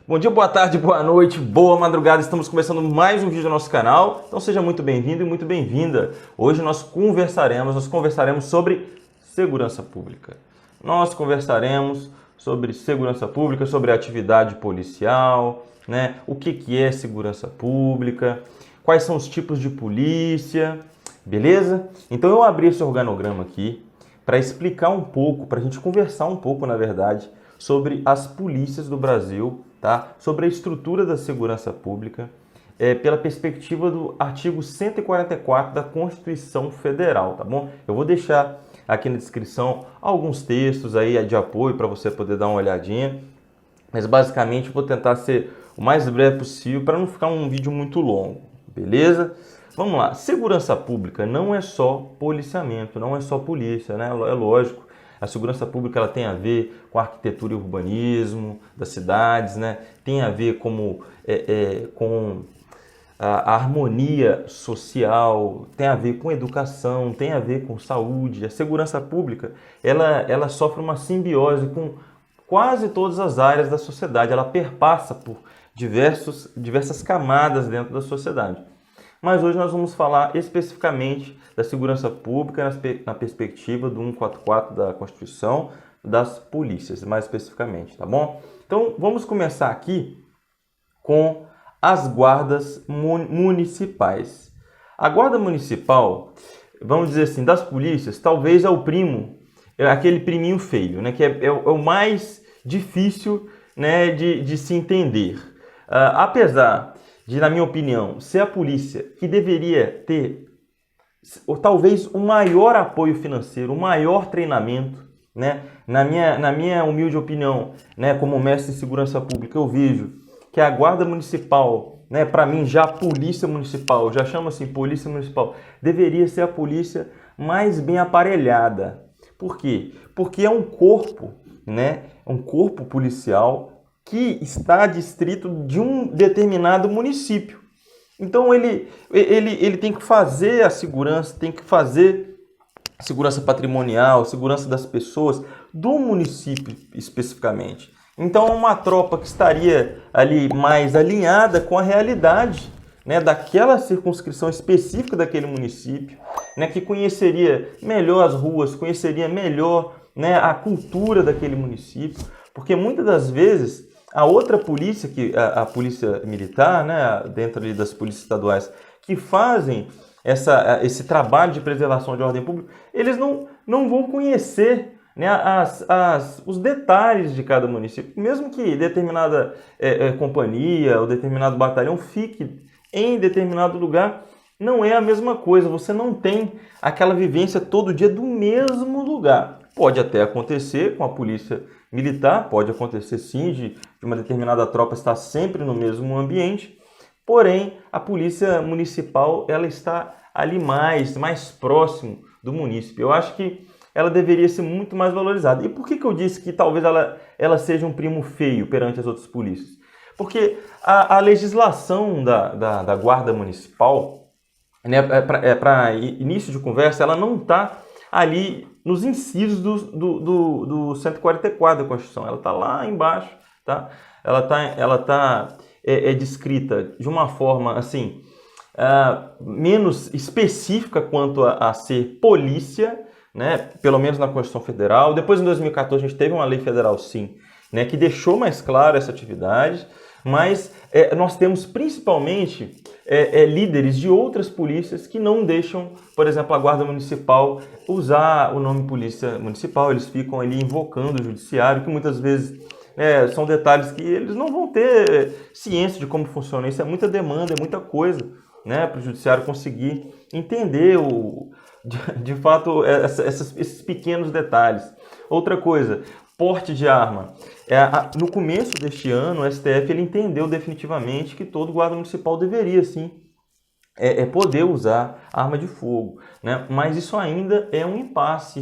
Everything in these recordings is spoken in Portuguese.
Bom dia, boa tarde, boa noite, boa madrugada. Estamos começando mais um vídeo do nosso canal. Então seja muito bem-vindo e muito bem-vinda. Hoje nós conversaremos sobre segurança pública. Nós conversaremos sobre segurança pública, sobre atividade policial, né? O que é segurança pública, quais são os tipos de polícia, beleza? Então eu abri esse organograma aqui para explicar um pouco, para a gente conversar um pouco, na verdade, sobre as polícias do Brasil, tá? Sobre a estrutura da segurança pública, pela perspectiva do artigo 144 da Constituição Federal, tá bom? Eu vou deixar aqui na descrição alguns textos aí de apoio para você poder dar uma olhadinha, mas basicamente eu vou tentar ser o mais breve possível para não ficar um vídeo muito longo, beleza? Vamos lá, segurança pública não é só policiamento, não é só polícia, né? É lógico, a segurança pública ela tem a ver com a arquitetura e urbanismo das cidades, né? Tem a ver com a harmonia social, tem a ver com educação, tem a ver com saúde. A segurança pública ela sofre uma simbiose com quase todas as áreas da sociedade, ela perpassa por diversas camadas dentro da sociedade. Mas hoje nós vamos falar especificamente da segurança pública na perspectiva do 144 da Constituição, das polícias, mais especificamente, tá bom? Então vamos começar aqui com as guardas municipais. A guarda municipal, vamos dizer assim, das polícias, talvez é o primo, é aquele priminho feio, né? Que é o mais difícil, né, de se entender. Apesar de, na minha opinião, ser a polícia que deveria ter, ou talvez, um maior apoio financeiro, um maior treinamento, né? Na minha humilde opinião, né, como mestre em segurança pública, eu vejo que a guarda municipal, né, para mim já a polícia municipal, já chamo assim polícia municipal, deveria ser a polícia mais bem aparelhada. Por quê? Porque é um corpo, né, um corpo policial que está adstrito de um determinado município. Então ele tem que fazer a segurança, tem que fazer segurança patrimonial, segurança das pessoas do município especificamente. Então é uma tropa que estaria ali mais alinhada com a realidade, né, daquela circunscrição específica daquele município, né, que conheceria melhor as ruas, conheceria melhor, né, a cultura daquele município, porque muitas das vezes a outra polícia, a polícia militar, né, dentro ali das polícias estaduais, que fazem esse trabalho de preservação de ordem pública, eles não vão conhecer, né, os detalhes de cada município. Mesmo que determinada companhia ou determinado batalhão fique em determinado lugar, não é a mesma coisa. Você não tem aquela vivência todo dia do mesmo lugar. Pode até acontecer com a polícia militar, pode acontecer sim de uma determinada tropa estar sempre no mesmo ambiente, porém a polícia municipal ela está ali mais próximo do município. Eu acho que ela deveria ser muito mais valorizada. E por que eu disse que talvez ela seja um primo feio perante as outras polícias? Porque a legislação da Guarda Municipal, né, para início de conversa, ela não está ali nos incisos do 144 da Constituição. Ela está lá embaixo, tá? Ela tá descrita de uma forma assim menos específica quanto a ser polícia, né? Pelo menos na Constituição Federal. Depois, em 2014, a gente teve uma lei federal, sim, né, que deixou mais claro essa atividade, mas nós temos principalmente líderes de outras polícias que não deixam, por exemplo, a Guarda Municipal usar o nome Polícia Municipal. Eles ficam ali invocando o Judiciário, que muitas vezes são detalhes que eles não vão ter ciência de como funciona. Isso é muita demanda, é muita coisa, né, para o Judiciário conseguir entender de fato esses pequenos detalhes. Outra coisa, porte de arma. No começo deste ano, o STF ele entendeu definitivamente que todo guarda municipal deveria, sim, poder usar arma de fogo, né? Mas isso ainda é um impasse,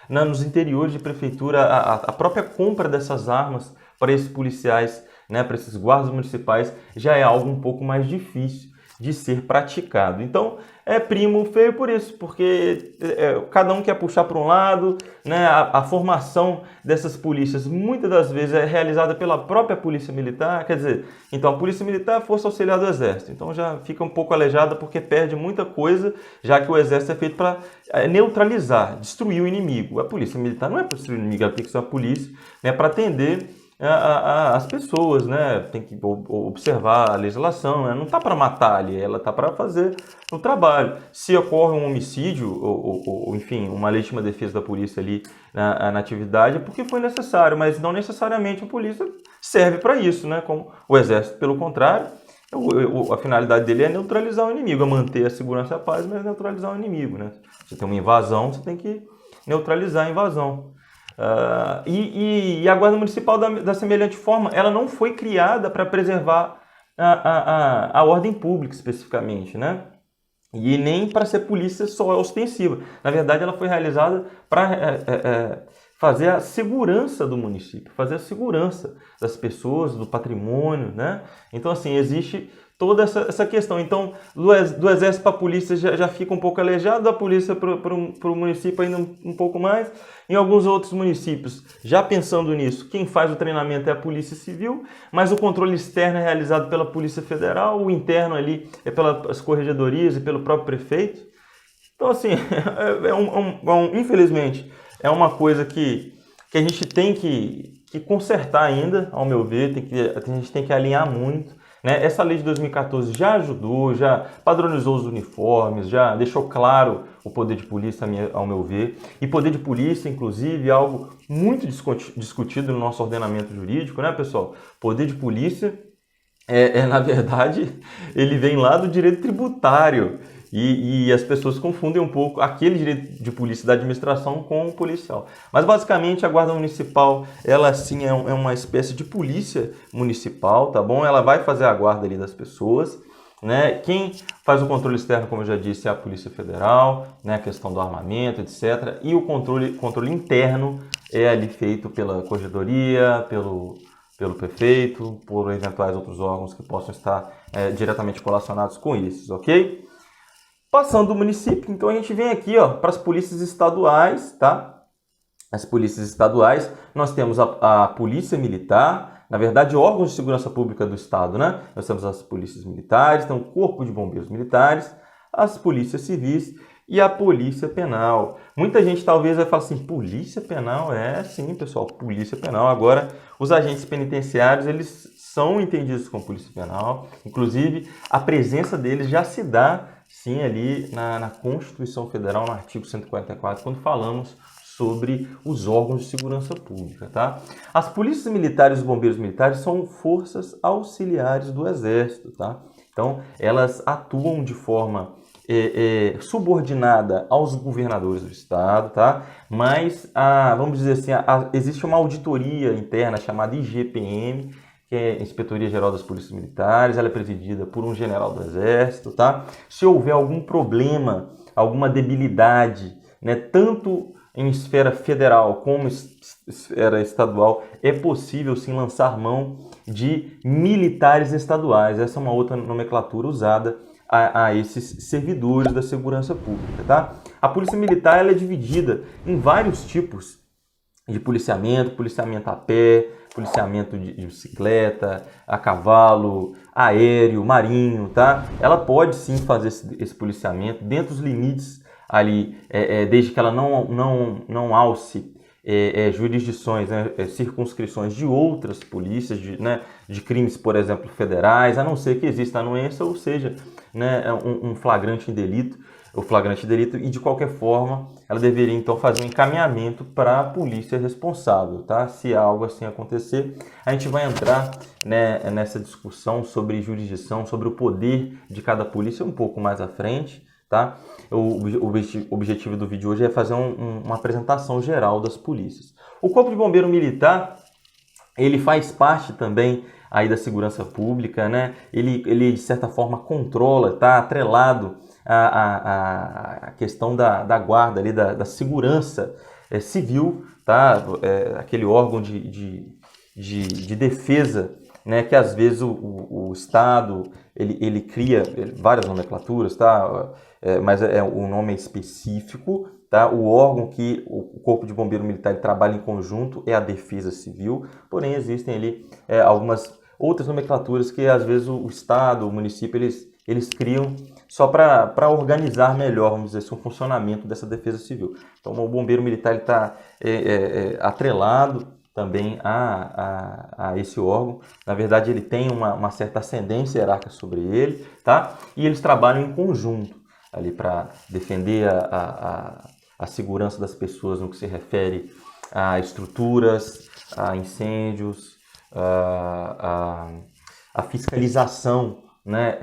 nos interiores de prefeitura, a própria compra dessas armas para esses policiais, né, para esses guardas municipais, já é algo um pouco mais difícil. de ser praticado. Então, é primo feio por isso, porque cada um quer puxar para um lado, né? A formação dessas polícias muitas das vezes é realizada pela própria polícia militar, quer dizer, então a polícia militar é a força auxiliar do exército, então já fica um pouco aleijada porque perde muita coisa, já que o exército é feito para neutralizar, destruir o inimigo. A polícia militar não é para destruir o inimigo, ela tem que ser uma polícia, né, para atender as pessoas, né? Tem que observar a legislação, né? Não está para matar ali, ela está para fazer o trabalho. Se ocorre um homicídio, ou enfim, uma legítima defesa da polícia ali na atividade, é porque foi necessário, mas não necessariamente a polícia serve para isso, né? Como o exército, pelo contrário, a finalidade dele é neutralizar o inimigo, é manter a segurança e a paz, mas neutralizar o inimigo, né? Você tem uma invasão, você tem que neutralizar a invasão. E a Guarda Municipal, da semelhante forma, ela não foi criada para preservar a ordem pública especificamente, né? E nem para ser polícia só ostensiva. Na verdade, ela foi realizada para fazer a segurança do município, fazer a segurança das pessoas, do patrimônio, né? Então, assim, existe toda essa questão. Então, do exército para a polícia já fica um pouco aleijado, da polícia para o município ainda um pouco mais. Em alguns outros municípios, já pensando nisso, quem faz o treinamento é a Polícia Civil, mas o controle externo é realizado pela Polícia Federal, o interno ali é pelas corregedorias e pelo próprio prefeito. Então, assim, infelizmente, é uma coisa que a gente tem que consertar ainda, ao meu ver, a gente tem que alinhar muito. Né? Essa lei de 2014 já ajudou, já padronizou os uniformes, já deixou claro o poder de polícia, ao meu ver. E poder de polícia, inclusive, é algo muito discutido no nosso ordenamento jurídico, né, pessoal? Poder de polícia, na verdade, ele vem lá do direito tributário. E as pessoas confundem um pouco aquele direito de polícia da administração com o policial. Mas basicamente a Guarda Municipal, ela sim é uma espécie de polícia municipal, tá bom? Ela vai fazer a guarda ali das pessoas, né? Quem faz o controle externo, como eu já disse, é a Polícia Federal, né? A questão do armamento, etc. E o controle interno é ali feito pela corregedoria, pelo prefeito, por eventuais outros órgãos que possam estar diretamente relacionados com isso, ok? Passando do município, então a gente vem aqui para as polícias estaduais, tá? As polícias estaduais, nós temos a Polícia Militar, na verdade órgãos de segurança pública do Estado, né? Nós temos as polícias militares, tem o Corpo de Bombeiros Militares, as polícias civis e a Polícia Penal. Muita gente talvez vai falar assim, Polícia Penal? Sim, pessoal, Polícia Penal. Agora, os agentes penitenciários, eles são entendidos como Polícia Penal, inclusive a presença deles já se dá sim ali na Constituição Federal, no artigo 144, quando falamos sobre os órgãos de segurança pública, tá? As polícias militares e os bombeiros militares são forças auxiliares do Exército, tá? Então, elas atuam de forma subordinada aos governadores do Estado, tá? Mas, vamos dizer assim, existe uma auditoria interna chamada IGPM, que é a Inspetoria Geral das Polícias Militares, ela é presidida por um general do Exército, tá? Se houver algum problema, alguma debilidade, né, tanto em esfera federal como esfera estadual, é possível sim lançar mão de militares estaduais. Essa é uma outra nomenclatura usada a esses servidores da segurança pública, tá? A Polícia Militar ela é dividida em vários tipos de policiamento a pé, policiamento de bicicleta, a cavalo, aéreo, marinho, tá? Ela pode sim fazer esse policiamento dentro dos limites ali, desde que ela não alce jurisdições, né, circunscrições de outras polícias, de crimes, por exemplo, federais, a não ser que exista anuência, ou seja, né, um flagrante delito, e de qualquer forma ela deveria então fazer um encaminhamento para a polícia responsável, tá? Se algo assim acontecer, a gente vai entrar, né, nessa discussão sobre jurisdição, sobre o poder de cada polícia um pouco mais à frente, tá? O objetivo do vídeo hoje é fazer uma apresentação geral das polícias. O Corpo de Bombeiro Militar, ele faz parte também aí da segurança pública, né? Ele de certa forma controla, está atrelado a questão da guarda ali, da segurança civil, tá? Aquele órgão de defesa né, que às vezes o Estado ele cria várias nomenclaturas, tá? Mas o nome é específico, tá? O órgão que o Corpo de Bombeiro Militar ele trabalha em conjunto é a Defesa Civil, porém existem ali algumas outras nomenclaturas que às vezes o Estado, o município, eles criam só para organizar melhor, vamos dizer assim, o funcionamento dessa Defesa Civil. Então o Bombeiro Militar está atrelado também a esse órgão. Na verdade, ele tem uma certa ascendência hierárquica sobre ele, tá? E eles trabalham em conjunto ali para defender a segurança das pessoas no que se refere a estruturas, a incêndios, a fiscalização, né,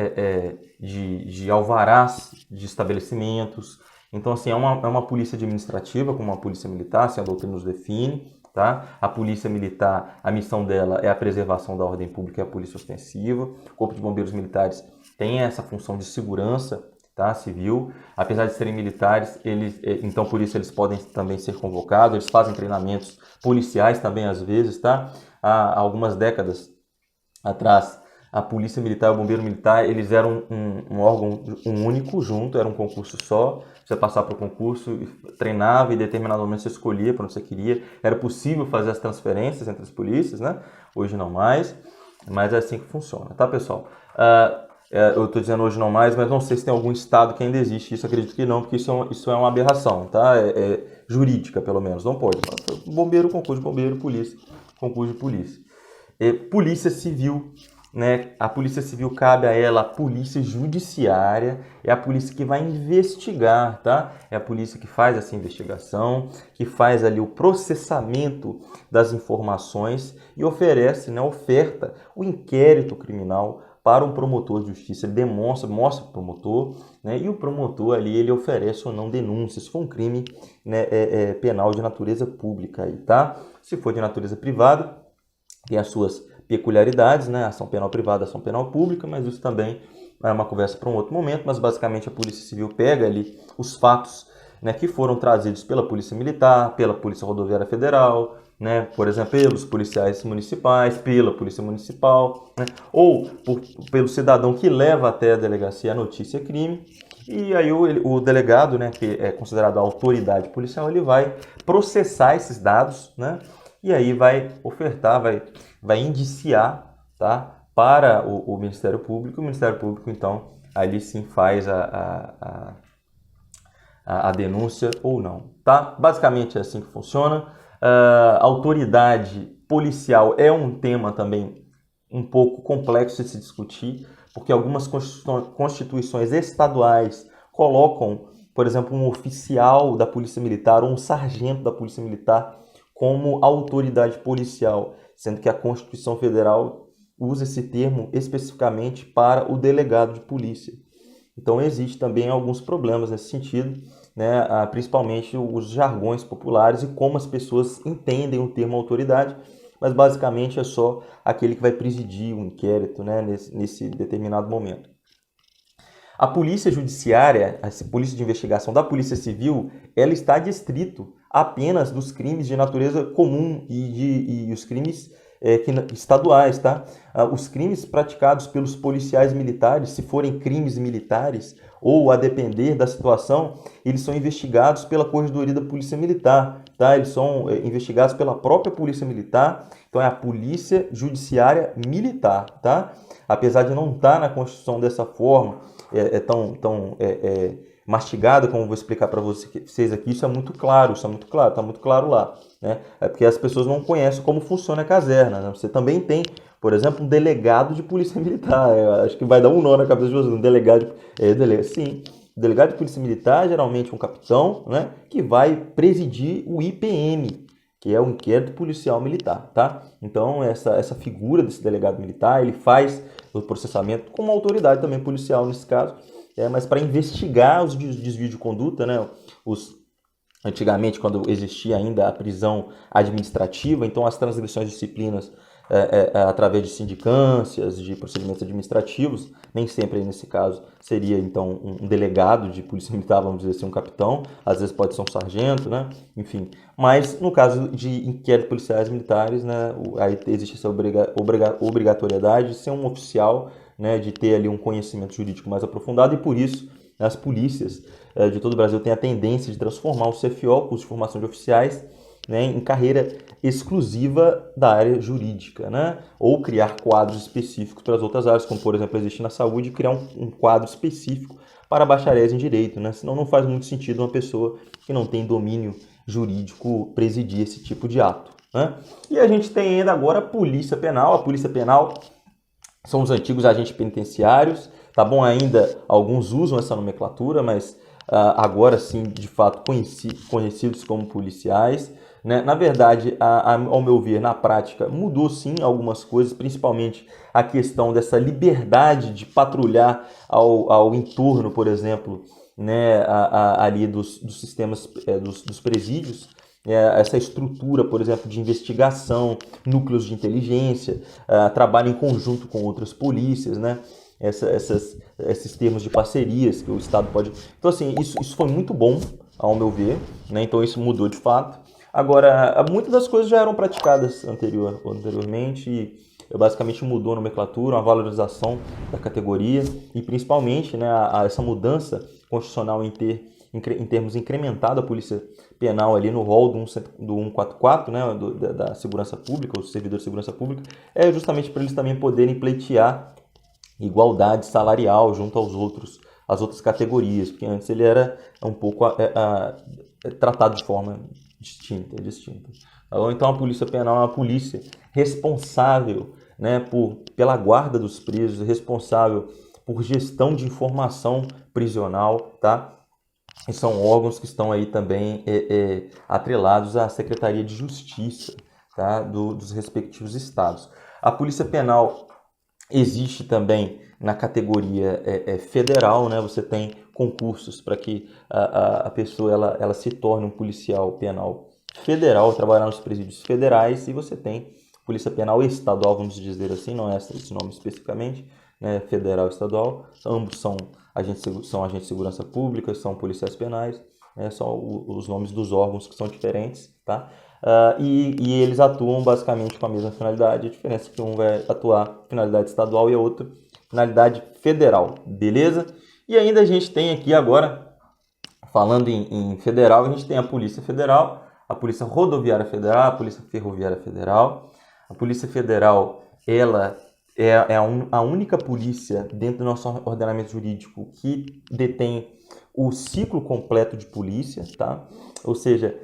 de alvarás de estabelecimentos. Então, assim, é uma polícia administrativa, como uma polícia militar, assim a doutrina nos define, tá? A polícia militar, a missão dela é a preservação da ordem pública e a polícia ostensiva. O Corpo de Bombeiros Militares tem essa função de segurança, tá, civil. Apesar de serem militares, então por isso eles podem também ser convocados, eles fazem treinamentos policiais também às vezes, tá? Há algumas décadas atrás, a Polícia Militar e o Bombeiro Militar, eles eram um órgão único junto, era um concurso só. Você passava para o concurso, treinava e em determinado momento você escolhia para onde você queria. Era possível fazer as transferências entre as polícias, né? Hoje não mais, mas é assim que funciona, tá, pessoal? Eu estou dizendo hoje não mais, mas não sei se tem algum estado que ainda existe isso, acredito que não, porque isso é uma aberração, tá? Jurídica, pelo menos, não pode. Bombeiro, concurso de bombeiro, polícia, concurso de polícia. Polícia Civil, né? A Polícia Civil cabe a ela a Polícia Judiciária, é a polícia que vai investigar, tá? É a polícia que faz essa investigação, que faz ali o processamento das informações e oferece, né, oferta o inquérito criminal para um promotor de justiça. Ele mostra para o promotor, né, e o promotor ali ele oferece ou não denúncia, se for um crime, né, penal de natureza pública, aí, tá? Se for de natureza privada, tem as suas peculiaridades, né? Ação penal privada, ação penal pública, mas isso também é uma conversa para um outro momento, mas basicamente a Polícia Civil pega ali os fatos, né, que foram trazidos pela Polícia Militar, pela Polícia Rodoviária Federal, né, por exemplo, pelos policiais municipais, pela Polícia Municipal, né, ou pelo cidadão que leva até a delegacia a notícia crime, e aí o delegado, né, que é considerado a autoridade policial, ele vai processar esses dados, né, e aí vai ofertar, vai indiciar, tá, para o Ministério Público. O Ministério Público, então, ali sim faz a denúncia ou não, tá? Basicamente é assim que funciona. A autoridade policial é um tema também um pouco complexo de se discutir, porque algumas constituições estaduais colocam, por exemplo, um oficial da Polícia Militar ou um sargento da Polícia Militar como autoridade policial, sendo que a Constituição Federal usa esse termo especificamente para o delegado de polícia. Então, existe também alguns problemas nesse sentido, né? Principalmente os jargões populares e como as pessoas entendem o termo autoridade, mas basicamente é só aquele que vai presidir o inquérito, né, nesse determinado momento. A Polícia Judiciária, a Polícia de Investigação da Polícia Civil, ela está adstrito apenas dos crimes de natureza comum e os crimes estaduais, tá? Os crimes praticados pelos policiais militares, se forem crimes militares ou a depender da situação, eles são investigados pela Corregedoria da Polícia Militar, tá? Eles são investigados pela própria Polícia Militar, então é a Polícia Judiciária Militar, tá? Apesar de não estar na Constituição dessa forma, tão mastigada, como eu vou explicar para vocês aqui, isso é muito claro, está muito claro lá, né? É porque as pessoas não conhecem como funciona a caserna, né? Você também tem, por exemplo, um delegado de polícia militar. Eu acho que vai dar um nó na cabeça de vocês, um delegado, sim, o delegado de polícia militar, geralmente um capitão, né, que vai presidir o IPM, que é o Inquérito Policial Militar, tá? Então, essa figura desse delegado militar, ele faz o processamento com uma autoridade também policial nesse caso, mas para investigar os desvios de conduta, né? Antigamente, quando existia ainda a prisão administrativa, então as transgressões de disciplinas através de sindicâncias, de procedimentos administrativos. Nem sempre, nesse caso, seria então um delegado de polícia militar, vamos dizer assim, um capitão, às vezes pode ser um sargento, né? Enfim. Mas no caso de inquéritos policiais militares, né, aí existe essa obrigatoriedade de ser um oficial, né, de ter ali um conhecimento jurídico mais aprofundado, e por isso as polícias de todo o Brasil têm a tendência de transformar o CFO, curso de formação de oficiais, né, em carreira exclusiva da área jurídica, né? Ou criar quadros específicos para as outras áreas, como por exemplo existe na saúde, criar um quadro específico para bacharéis em direito, né? Senão não faz muito sentido uma pessoa que não tem domínio jurídico presidir esse tipo de ato, né? E a gente tem ainda agora a Polícia Penal. A Polícia Penal são os antigos agentes penitenciários, tá bom? Ainda alguns usam essa nomenclatura, mas agora sim, de fato, conhecidos como policiais, né? Na verdade, ao meu ver, na prática, mudou sim algumas coisas, principalmente a questão dessa liberdade de patrulhar ao entorno, por exemplo, né? Ali dos sistemas, dos presídios, essa estrutura, por exemplo, de investigação, núcleos de inteligência, trabalho em conjunto com outras polícias, né? Esses termos de parcerias que o Estado pode... Então, assim, isso foi muito bom, ao meu ver, né? Então, isso mudou de fato. Agora, muitas das coisas já eram praticadas anteriormente e basicamente mudou a nomenclatura, a valorização da categoria e principalmente, né, essa mudança constitucional em termos incrementado a Polícia Penal ali no rol do 144, né, da segurança pública, os servidores de segurança pública, é justamente para eles também poderem pleitear igualdade salarial junto às outras categorias, porque antes ele era um pouco tratado de forma distinta. Tá bom? Então a Polícia Penal é uma polícia responsável, né, pela guarda dos presos, responsável por gestão de informação prisional, tá? E são órgãos que estão aí também atrelados à Secretaria de Justiça, tá? Dos respectivos estados. A Polícia Penal existe também na categoria federal, né? Você tem concursos para que a pessoa ela se torne um policial penal federal, trabalhar nos presídios federais, e você tem Polícia Penal estadual, vamos dizer assim, não é esse nome especificamente, né? Federal e estadual, ambos são agentes de segurança pública, são policiais penais, né? São os nomes dos órgãos que são diferentes, tá? E eles atuam basicamente com a mesma finalidade, a diferença é que um vai atuar finalidade estadual e a outra finalidade federal, beleza? E ainda a gente tem aqui agora, falando em federal, a gente tem a Polícia Federal, a Polícia Rodoviária Federal, a Polícia Ferroviária Federal. A Polícia Federal, ela é a única polícia dentro do nosso ordenamento jurídico que detém o ciclo completo de polícia, tá? Ou seja,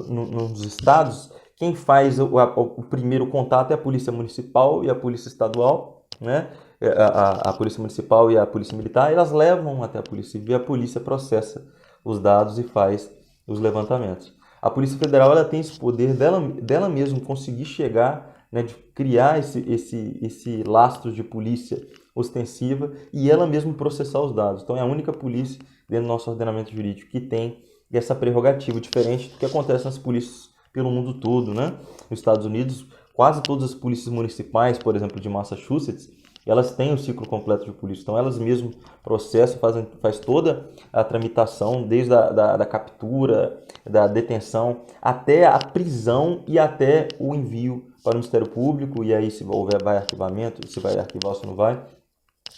nos estados, quem faz o primeiro contato é a Polícia Municipal e a Polícia Estadual, né? A Polícia Municipal e a Polícia Militar, elas levam até a Polícia Civil, a polícia processa os dados e faz os levantamentos. A Polícia Federal ela tem esse poder dela mesma conseguir chegar, né, de criar esse lastro de polícia ostensiva e ela mesma processar os dados. Então é a única polícia dentro do nosso ordenamento jurídico que tem essa prerrogativa, diferente do que acontece nas polícias pelo mundo todo, né? Nos Estados Unidos, quase todas as polícias municipais, por exemplo, de Massachusetts, elas têm o ciclo completo de polícia. Então elas mesmas processam, faz toda a tramitação, desde da captura, da detenção, até a prisão e até o envio para o Ministério Público, e aí se houver vai arquivamento, se vai arquivar ou se não vai,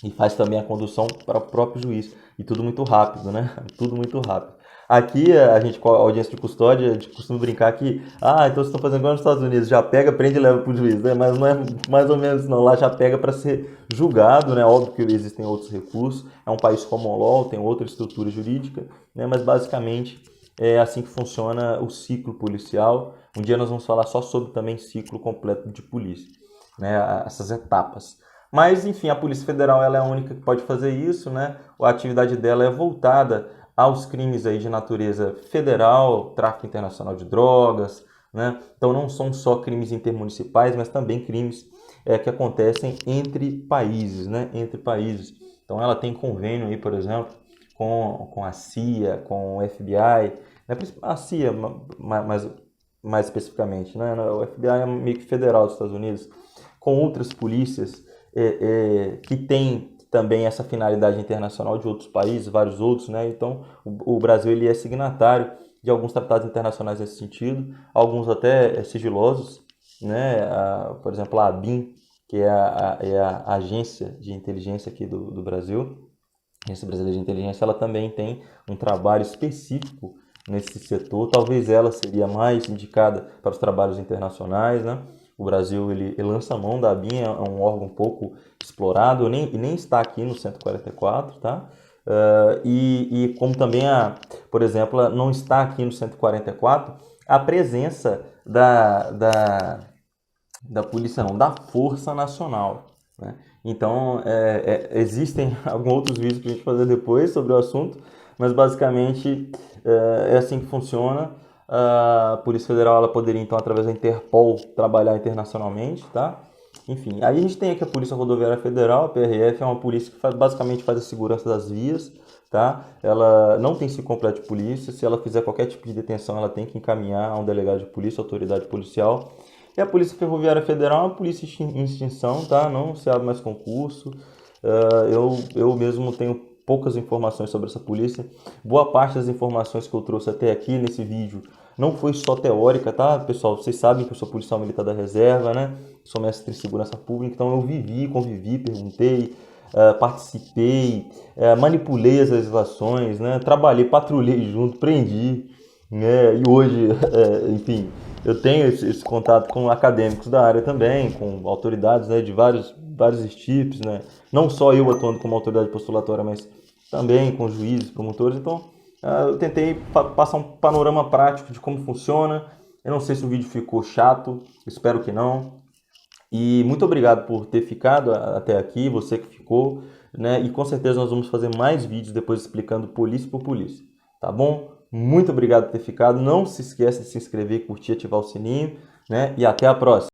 e faz também a condução para o próprio juiz. E tudo muito rápido, né? Tudo muito rápido. Aqui, a gente, com a audiência de custódia, a gente costuma brincar que, então vocês estão fazendo igual nos Estados Unidos, já pega, prende e leva para o juiz, né? Mas não é mais ou menos não, lá já pega para ser julgado, né? Óbvio que existem outros recursos, é um país common law, tem outra estrutura jurídica, né? Mas basicamente é assim que funciona o ciclo policial. Um dia nós vamos falar só sobre também ciclo completo de polícia, né? Essas etapas. Mas, enfim, a Polícia Federal ela é a única que pode fazer isso, né? A atividade dela é voltada aos crimes aí de natureza federal, tráfico internacional de drogas, né? Então não são só crimes intermunicipais, mas também crimes que acontecem entre países, né? Entre países. Então ela tem convênio aí, por exemplo, com a CIA, com o FBI, né? A CIA, mas mais especificamente, né? O FBI é meio que federal dos Estados Unidos, com outras polícias que têm também essa finalidade internacional de outros países, vários outros, né? Então, o Brasil ele é signatário de alguns tratados internacionais nesse sentido, alguns até sigilosos, né? Por exemplo, a ABIN, que é a agência de inteligência aqui do Brasil, a Agência Brasileira de Inteligência, ela também tem um trabalho específico nesse setor. Talvez ela seria mais indicada para os trabalhos internacionais, né? O Brasil ele lança a mão da ABIN, é um órgão um pouco explorado, nem está aqui no 144, tá? E como também, por exemplo, não está aqui no 144 a presença da polícia, não, da Força Nacional, né? Então, existem alguns outros vídeos para a gente fazer depois sobre o assunto, mas basicamente é assim que funciona. A Polícia Federal ela poderia, então, através da Interpol, trabalhar internacionalmente, tá? Enfim, aí a gente tem aqui a Polícia Rodoviária Federal, a PRF, é uma polícia que basicamente faz a segurança das vias, tá? Ela não tem esse completo de polícia, se ela fizer qualquer tipo de detenção, ela tem que encaminhar a um delegado de polícia, autoridade policial. E a Polícia Ferroviária Federal é uma polícia em extinção, tá? Não se abre mais concurso. Eu mesmo tenho poucas informações sobre essa polícia. Boa parte das informações que eu trouxe até aqui nesse vídeo não foi só teórica, tá? Pessoal, vocês sabem que eu sou policial militar da reserva, né? Sou mestre em segurança pública, então eu vivi, convivi, perguntei, participei, manipulei as legislações, né? Trabalhei, patrulhei junto, prendi, né? E hoje, enfim, eu tenho esse contato com acadêmicos da área também, com autoridades, né, de vários tipos, né? Não só eu atuando como autoridade postulatória, mas também com juízes, promotores. Então, eu tentei passar um panorama prático de como funciona. Eu não sei se o vídeo ficou chato, espero que não. E muito obrigado por ter ficado até aqui, você que ficou, né? E com certeza nós vamos fazer mais vídeos depois explicando polícia por polícia, tá bom? Muito obrigado por ter ficado. Não se esqueça de se inscrever, curtir, ativar o sininho, né? E até a próxima.